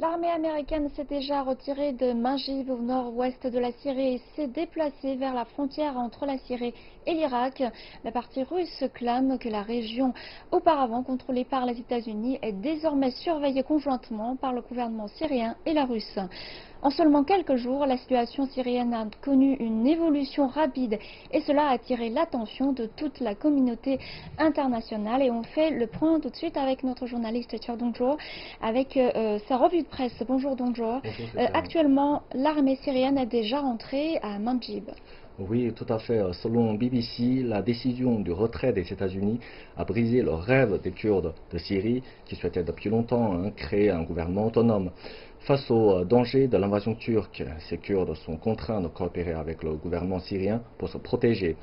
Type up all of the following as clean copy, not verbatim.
L'armée américaine s'est déjà retirée de Manbij au nord-ouest de la Syrie et s'est déplacée vers la frontière entre la Syrie et l'Irak. La partie russe clame que la région auparavant contrôlée par les États-Unis est désormais surveillée conjointement par le gouvernement syrien et la Russe. En seulement quelques jours, la situation syrienne a connu une évolution rapide et cela a attiré l'attention de toute la communauté internationale. Et on fait le point tout de suite avec notre journaliste Chao Dongzhuo avec sa revue de presse. Bonjour Dongzhuo. Bonjour Stéphane. Actuellement, l'armée syrienne est déjà rentrée à Manbij. Oui, tout à fait. Selon BBC, la décision du retrait des États-Unis a brisé le rêve des Kurdes de Syrie qui souhaitaient depuis longtemps créer un gouvernement autonome. Face au danger de l'invasion turque, ces Kurdes sont contraints de coopérer avec le gouvernement syrien pour se protéger.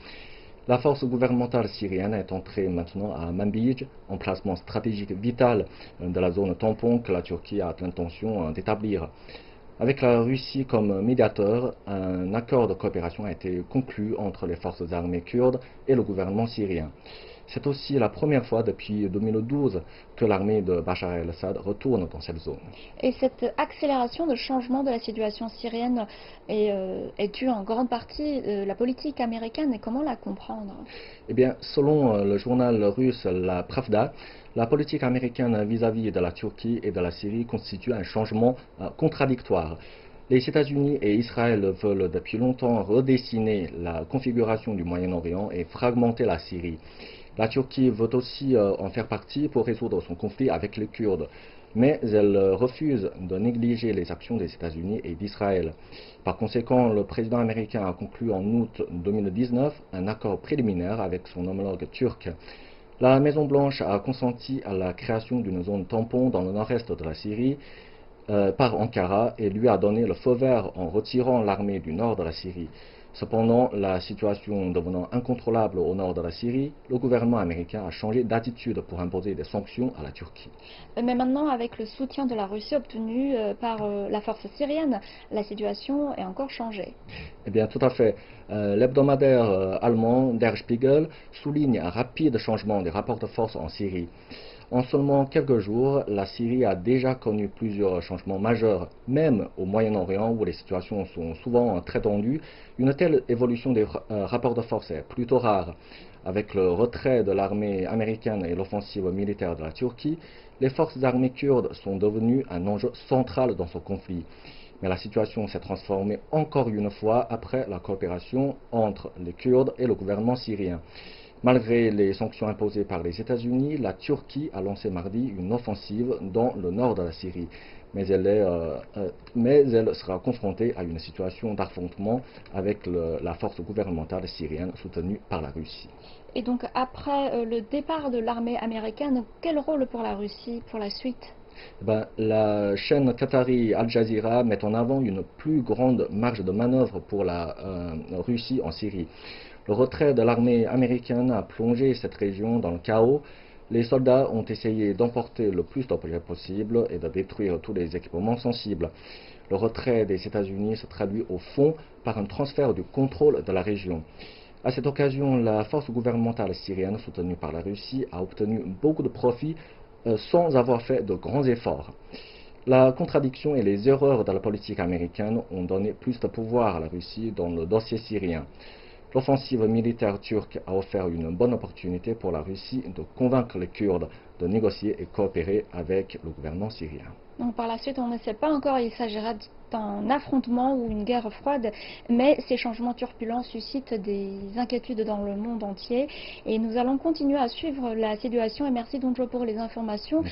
La force gouvernementale syrienne est entrée maintenant à Manbij, emplacement stratégique vital de la zone tampon que la Turquie a l'intention d'établir. Avec la Russie comme médiateur, un accord de coopération a été conclu entre les forces armées kurdes et le gouvernement syrien. C'est aussi la première fois depuis 2012 que l'armée de Bachar el-Assad retourne dans cette zone. Et cette accélération de changement de la situation syrienne est due en grande partie à la politique américaine. Et comment la comprendre? Eh bien, selon le journal russe La Pravda, la politique américaine vis-à-vis de la Turquie et de la Syrie constitue un changement contradictoire. Les États-Unis et Israël veulent depuis longtemps redessiner la configuration du Moyen-Orient et fragmenter la Syrie. La Turquie veut aussi en faire partie pour résoudre son conflit avec les Kurdes, mais elle refuse de négliger les actions des États-Unis et d'Israël. Par conséquent, le président américain a conclu en août 2019 un accord préliminaire avec son homologue turc. La Maison-Blanche a consenti à la création d'une zone tampon dans le nord-est de la Syrie par Ankara et lui a donné le feu vert en retirant l'armée du nord de la Syrie. Cependant, la situation devenant incontrôlable au nord de la Syrie, le gouvernement américain a changé d'attitude pour imposer des sanctions à la Turquie. Mais maintenant, avec le soutien de la Russie obtenu par la force syrienne, la situation est encore changée. Eh bien, tout à fait. L'hebdomadaire allemand Der Spiegel souligne un rapide changement des rapports de force en Syrie. En seulement quelques jours, la Syrie a déjà connu plusieurs changements majeurs, même au Moyen-Orient où les situations sont souvent très tendues. Une telle évolution des rapports de force est plutôt rare. Avec le retrait de l'armée américaine et l'offensive militaire de la Turquie, les forces armées kurdes sont devenues un enjeu central dans ce conflit. Mais la situation s'est transformée encore une fois après la coopération entre les Kurdes et le gouvernement syrien. Malgré les sanctions imposées par les États-Unis, la Turquie a lancé mardi une offensive dans le nord de la Syrie. Mais elle sera confrontée à une situation d'affrontement avec la force gouvernementale syrienne soutenue par la Russie. Et donc, après le départ de l'armée américaine, quel rôle pour la Russie pour la suite? La chaîne qatari Al Jazeera met en avant une plus grande marge de manœuvre pour la Russie en Syrie. Le retrait de l'armée américaine a plongé cette région dans le chaos. Les soldats ont essayé d'emporter le plus d'objets possible et de détruire tous les équipements sensibles. Le retrait des États-Unis se traduit au fond par un transfert du contrôle de la région. À cette occasion, la force gouvernementale syrienne soutenue par la Russie a obtenu beaucoup de profits sans avoir fait de grands efforts. La contradiction et les erreurs de la politique américaine ont donné plus de pouvoir à la Russie dans le dossier syrien. L'offensive militaire turque a offert une bonne opportunité pour la Russie de convaincre les Kurdes de négocier et coopérer avec le gouvernement syrien. Donc, par la suite, on ne sait pas encore, il s'agira d'un affrontement ou une guerre froide, mais ces changements turbulents suscitent des inquiétudes dans le monde entier. Et nous allons continuer à suivre la situation. Et merci Dongzhuo pour les informations.